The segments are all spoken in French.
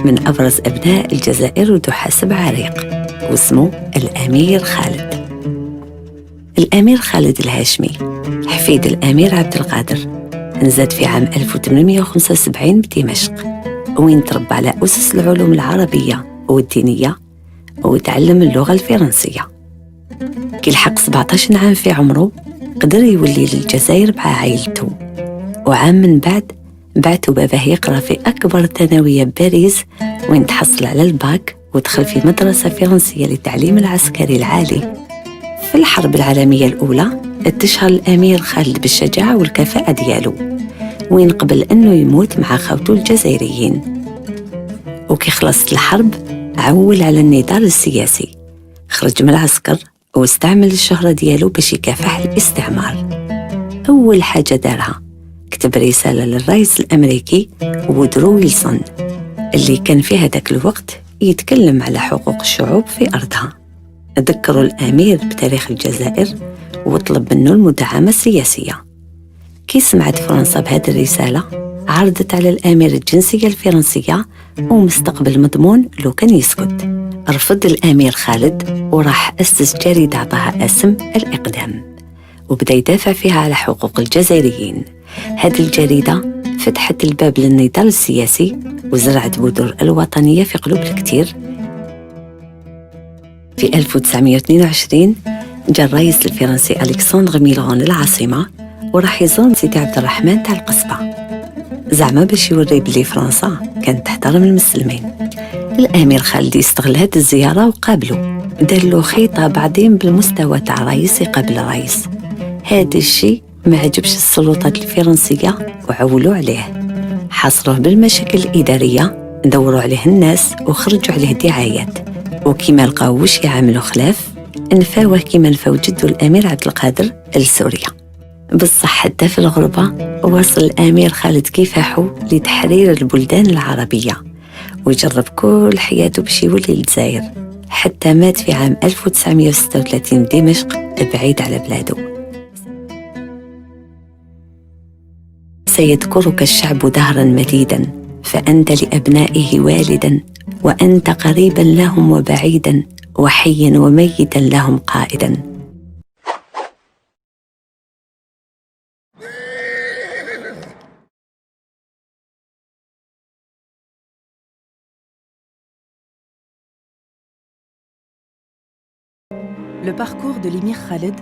من أبرز أبناء الجزائر وذو حسب عريق، واسمه الأمير خالد. الأمير خالد الهاشمي حفيد الأمير عبد القادر، نزاد في عام 1875 بدمشق، وين تربى على أسس العلوم العربية والدينية، وتعلم اللغة الفرنسية. كي لحق 17 عام في عمره قدر يولي للجزائر مع عائلته، وعام من بعد بعثوا باباه يقرأ في أكبر ثانوية بباريس، وين تحصل على الباك ودخل في مدرسة فرنسية للتعليم العسكري العالي. في الحرب العالمية الأولى اتشهر الأمير خالد بالشجاعة والكفاءة ديالو، وين قبل أنه يموت مع خوته الجزائريين. وكي خلصت الحرب عول على النضال السياسي، خرج من العسكر واستعمل الشهرة ديالو باش يكافح الاستعمار. أول حاجة دارها كتب رسالة للرئيس الأمريكي وودرو ويلسون، اللي كان في هذاك الوقت يتكلم على حقوق الشعوب في أرضها. ذكروا الأمير بتاريخ الجزائر وطلب منه المداعمة السياسية. كي سمعت فرنسا بهذه الرسالة عرضت على الأمير الجنسية الفرنسية ومستقبل مضمون لو كان يسكت. رفض الأمير خالد وراح أسس جريدة عطاها اسم الإقدام، وبدأ يدافع فيها على حقوق الجزائريين. هذه الجريدة فتحت الباب للنضال السياسي وزرعت بذور الوطنية في قلوب الكثير. في 1922 جاء الرئيس الفرنسي ألكسندر ميلون للعاصمة، وراح يزور سيدي عبد الرحمن تاع القصبة، زعما باش يوري بلي فرنسا كانت تحترم المسلمين. الأمير خالد استغل هذه الزيارة وقابله، دار له خطاب عظيم بالمستوى تاع رئيس يقابل رئيس. هذا الشيء ما عجبش السلطات الفرنسية وعولوا عليه، حاصروه بالمشاكل الإدارية، دوروا عليه الناس وخرجوا عليه دعايات، وكما لقاو واش يعملوا خلاف نفاوه كما نفاو جدو الأمير عبد القادر لسوريا. بصح حتى في الغربة وصل الأمير خالد كفاحه لتحرير البلدان العربية، وجرب كل حياته باش يولي للجزائر، حتى مات في عام 1936 بدمشق بعيد على بلاده. سيذكرك الشعب دهرا مديدا، فأنت لأبنائه والدا، وأنت قريبا لهم وبعيدا، وحيا وميتا لهم قائدا. Le parcours de l'émir Khaled,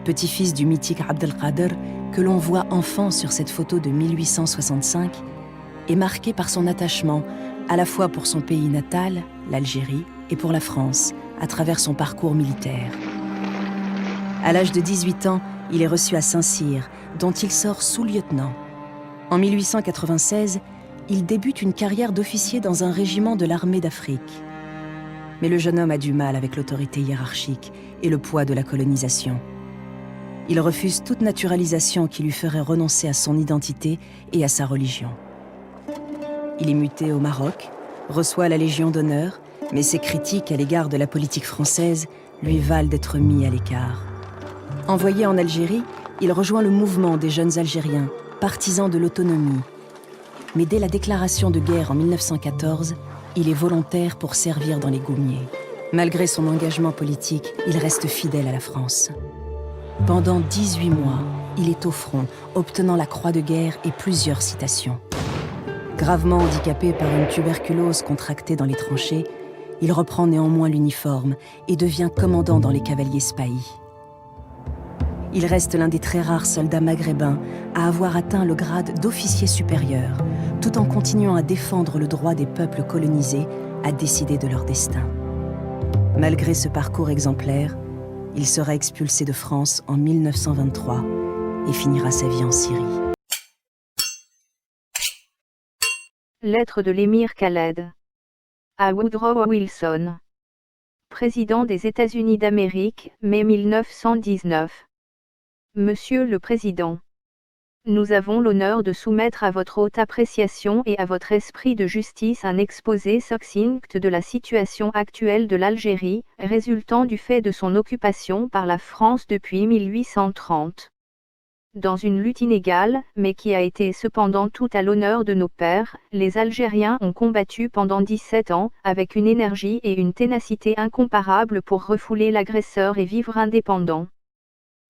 petit-fils du mythique Abdelkader, que l'on voit enfant sur cette photo de 1865, est marqué par son attachement à la fois pour son pays natal, l'Algérie, et pour la France, à travers son parcours militaire. À l'âge de 18 ans, il est reçu à Saint-Cyr, dont il sort sous-lieutenant. En 1896, il débute une carrière d'officier dans un régiment de l'armée d'Afrique. Mais le jeune homme a du mal avec l'autorité hiérarchique et le poids de la colonisation. Il refuse toute naturalisation qui lui ferait renoncer à son identité et à sa religion. Il est muté au Maroc, reçoit la Légion d'honneur, mais ses critiques à l'égard de la politique française lui valent d'être mis à l'écart. Envoyé en Algérie, il rejoint le mouvement des jeunes Algériens, partisans de l'autonomie. Mais dès la déclaration de guerre en 1914, il est volontaire pour servir dans les goumiers. Malgré son engagement politique, il reste fidèle à la France. Pendant 18 mois, il est au front, obtenant la croix de guerre et plusieurs citations. Gravement handicapé par une tuberculose contractée dans les tranchées, il reprend néanmoins l'uniforme et devient commandant dans les cavaliers spahis. Il reste l'un des très rares soldats maghrébins à avoir atteint le grade d'officier supérieur, tout en continuant à défendre le droit des peuples colonisés à décider de leur destin. Malgré ce parcours exemplaire, il sera expulsé de France en 1923 et finira sa vie en Syrie. Lettre de l'émir Khaled à Woodrow Wilson, président des États-Unis d'Amérique, mai 1919. Monsieur le Président, nous avons l'honneur de soumettre à votre haute appréciation et à votre esprit de justice un exposé succinct de la situation actuelle de l'Algérie, résultant du fait de son occupation par la France depuis 1830. dans une lutte inégale, mais qui a été cependant tout à l'honneur de nos pères, les Algériens ont combattu pendant 17 ans, avec une énergie et une ténacité incomparables pour refouler l'agresseur et vivre indépendants.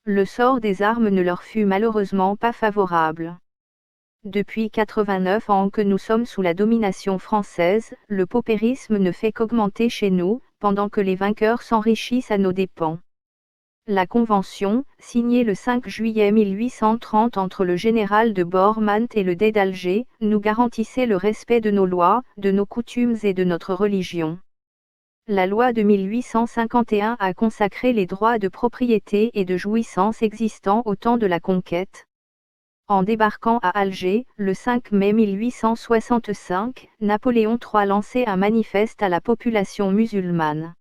Le sort des armes ne leur fut malheureusement pas favorable. Depuis 89 ans que nous sommes sous la domination française, le paupérisme ne fait qu'augmenter chez nous, pendant que les vainqueurs s'enrichissent à nos dépens. La Convention, signée le 5 juillet 1830 entre le général de Bourmont et le dey d'Alger, nous garantissait le respect de nos lois, de nos coutumes et de notre religion. La loi de 1851 a consacré les droits de propriété et de jouissance existants au temps de la conquête. En débarquant à Alger, le 5 mai 1865, Napoléon III lançait un manifeste à la population musulmane.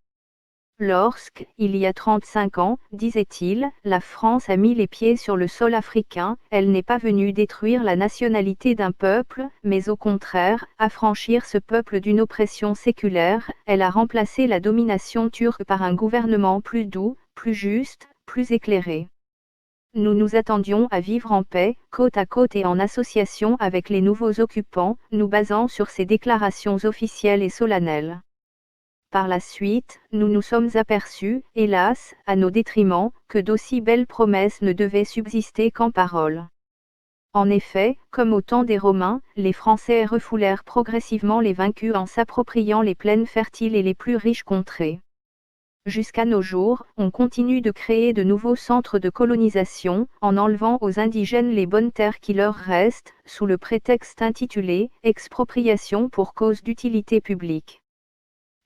Lorsque, il y a 35 ans, disait-il, la France a mis les pieds sur le sol africain, elle n'est pas venue détruire la nationalité d'un peuple, mais au contraire, affranchir ce peuple d'une oppression séculaire, elle a remplacé la domination turque par un gouvernement plus doux, plus juste, plus éclairé. Nous nous attendions à vivre en paix, côte à côte et en association avec les nouveaux occupants, nous basant sur ces déclarations officielles et solennelles. Par la suite, nous nous sommes aperçus, hélas, à nos détriments, que d'aussi belles promesses ne devaient subsister qu'en paroles. En effet, comme au temps des Romains, les Français refoulèrent progressivement les vaincus en s'appropriant les plaines fertiles et les plus riches contrées. Jusqu'à nos jours, on continue de créer de nouveaux centres de colonisation, en enlevant aux indigènes les bonnes terres qui leur restent, sous le prétexte intitulé « expropriation pour cause d'utilité publique ».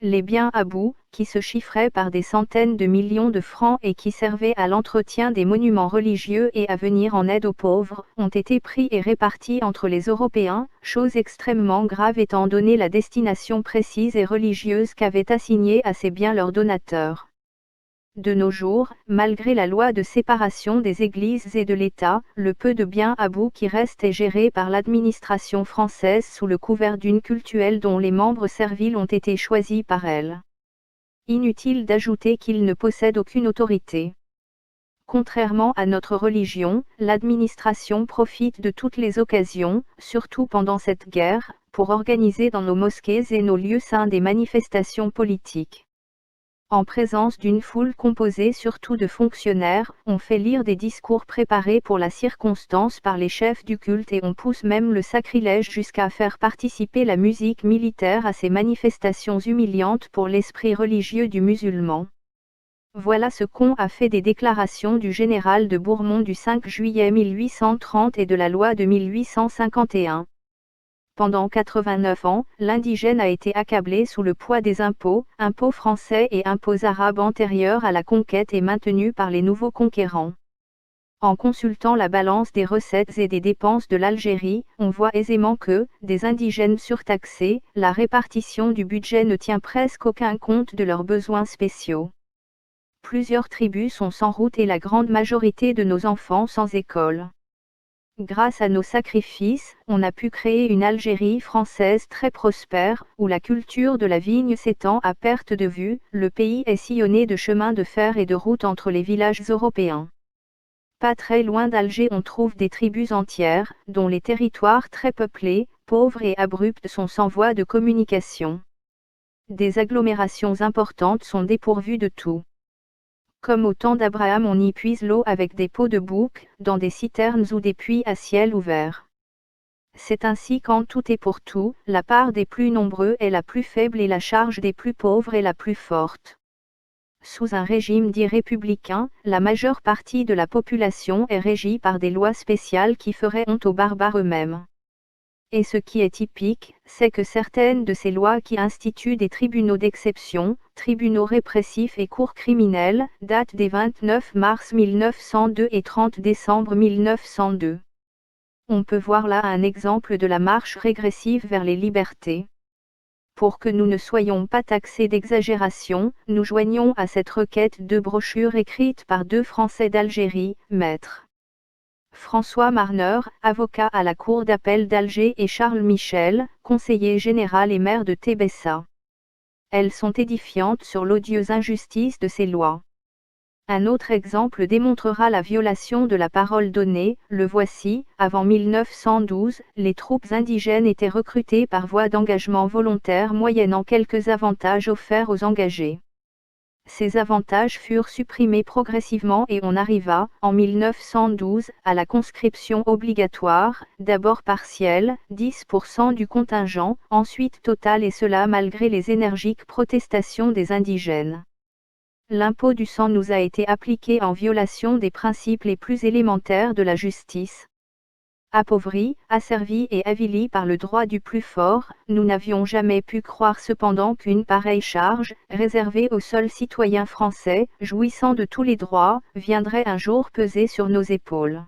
Les biens Abou, qui se chiffraient par des centaines de millions de francs et qui servaient à l'entretien des monuments religieux et à venir en aide aux pauvres, ont été pris et répartis entre les Européens, chose extrêmement grave étant donné la destination précise et religieuse qu'avaient assignée à ces biens leurs donateurs. De nos jours, malgré la loi de séparation des églises et de l'État, le peu de biens Abou qui reste est géré par l'administration française sous le couvert d'une cultuelle dont les membres serviles ont été choisis par elle. Inutile d'ajouter qu'ils ne possèdent aucune autorité. Contrairement à notre religion, l'administration profite de toutes les occasions, surtout pendant cette guerre, pour organiser dans nos mosquées et nos lieux saints des manifestations politiques. En présence d'une foule composée surtout de fonctionnaires, on fait lire des discours préparés pour la circonstance par les chefs du culte et on pousse même le sacrilège jusqu'à faire participer la musique militaire à ces manifestations humiliantes pour l'esprit religieux du musulman. Voilà ce qu'ont a fait des déclarations du général de Bourmont du 5 juillet 1830 et de la loi de 1851. Pendant 89 ans, l'indigène a été accablé sous le poids des impôts français et impôts arabes antérieurs à la conquête et maintenus par les nouveaux conquérants. En consultant la balance des recettes et des dépenses de l'Algérie, on voit aisément que, des indigènes surtaxés, la répartition du budget ne tient presque aucun compte de leurs besoins spéciaux. Plusieurs tribus sont sans route et la grande majorité de nos enfants sans école. Grâce à nos sacrifices, on a pu créer une Algérie française très prospère, où la culture de la vigne s'étend à perte de vue, le pays est sillonné de chemins de fer et de routes entre les villages européens. Pas très loin d'Alger on trouve des tribus entières, dont les territoires très peuplés, pauvres et abrupts sont sans voie de communication. Des agglomérations importantes sont dépourvues de tout. Comme au temps d'Abraham on y puise l'eau avec des pots de bouc, dans des citernes ou des puits à ciel ouvert. C'est ainsi qu'en tout et pour tout, la part des plus nombreux est la plus faible et la charge des plus pauvres est la plus forte. Sous un régime dit républicain, la majeure partie de la population est régie par des lois spéciales qui feraient honte aux barbares eux-mêmes. Et ce qui est typique, c'est que certaines de ces lois qui instituent des tribunaux d'exception, tribunaux répressifs et cours criminelles, datent des 29 mars 1902 et 30 décembre 1902. On peut voir là un exemple de la marche régressive vers les libertés. Pour que nous ne soyons pas taxés d'exagération, nous joignons à cette requête deux brochures écrites par deux Français d'Algérie, maître François Marneur, avocat à la Cour d'appel d'Alger et Charles Michel, conseiller général et maire de Tébessa. Elles sont édifiantes sur l'odieuse injustice de ces lois. Un autre exemple démontrera la violation de la parole donnée, le voici. Avant 1912, les troupes indigènes étaient recrutées par voie d'engagement volontaire moyennant quelques avantages offerts aux engagés. Ces avantages furent supprimés progressivement et on arriva, en 1912, à la conscription obligatoire, d'abord partielle, 10% du contingent, ensuite totale, et cela malgré les énergiques protestations des indigènes. L'impôt du sang nous a été appliqué en violation des principes les plus élémentaires de la justice. Appauvris, asservis et avilis par le droit du plus fort, nous n'avions jamais pu croire cependant qu'une pareille charge, réservée aux seuls citoyens français, jouissant de tous les droits, viendrait un jour peser sur nos épaules.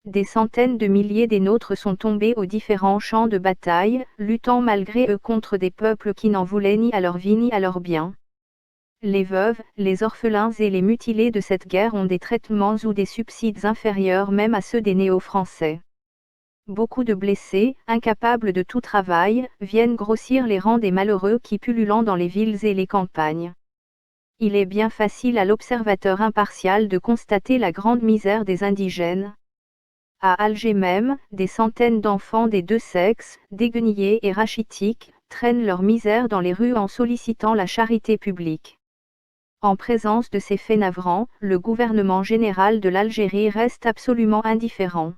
Des centaines de milliers des nôtres sont tombés aux différents champs de bataille, luttant malgré eux contre des peuples qui n'en voulaient ni à leur vie ni à leurs biens. Les veuves, les orphelins et les mutilés de cette guerre ont des traitements ou des subsides inférieurs même à ceux des néo-français. Beaucoup de blessés, incapables de tout travail, viennent grossir les rangs des malheureux qui pullulent dans les villes et les campagnes. Il est bien facile à l'observateur impartial de constater la grande misère des indigènes. À Alger même, des centaines d'enfants des deux sexes, déguenillés et rachitiques, traînent leur misère dans les rues en sollicitant la charité publique. En présence de ces faits navrants, le gouvernement général de l'Algérie reste absolument indifférent.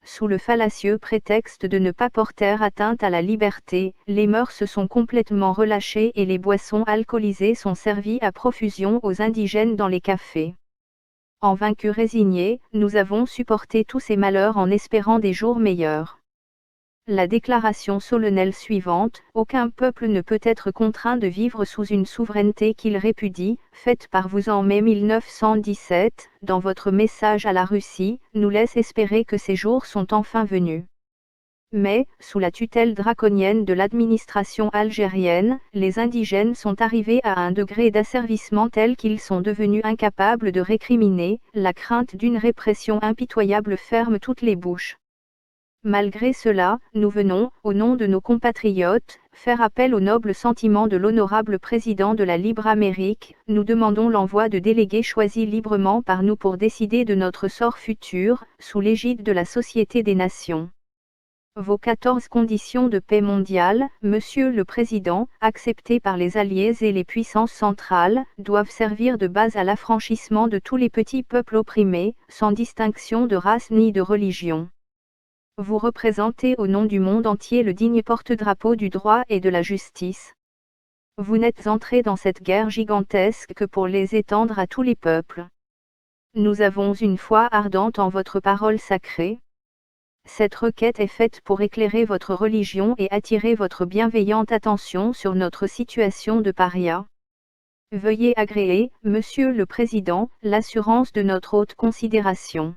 Sous le fallacieux prétexte de ne pas porter atteinte à la liberté, les mœurs sont complètement relâchées et les boissons alcoolisées sont servies à profusion aux indigènes dans les cafés. En vaincus résignés, nous avons supporté tous ces malheurs en espérant des jours meilleurs. La déclaration solennelle suivante, aucun peuple ne peut être contraint de vivre sous une souveraineté qu'il répudie, faite par vous en mai 1917, dans votre message à la Russie, nous laisse espérer que ces jours sont enfin venus. Mais, sous la tutelle draconienne de l'administration algérienne, les indigènes sont arrivés à un degré d'asservissement tel qu'ils sont devenus incapables de récriminer, la crainte d'une répression impitoyable ferme toutes les bouches. Malgré cela, nous venons, au nom de nos compatriotes, faire appel au noble sentiment de l'honorable président de la Libre Amérique. Nous demandons l'envoi de délégués choisis librement par nous pour décider de notre sort futur, sous l'égide de la Société des Nations. Vos 14 conditions de paix mondiale, Monsieur le Président, acceptées par les alliés et les puissances centrales, doivent servir de base à l'affranchissement de tous les petits peuples opprimés, sans distinction de race ni de religion. Vous représentez au nom du monde entier le digne porte-drapeau du droit et de la justice. Vous n'êtes entrés dans cette guerre gigantesque que pour les étendre à tous les peuples. Nous avons une foi ardente en votre parole sacrée. Cette requête est faite pour éclairer votre religion et attirer votre bienveillante attention sur notre situation de paria. Veuillez agréer, Monsieur le Président, l'assurance de notre haute considération.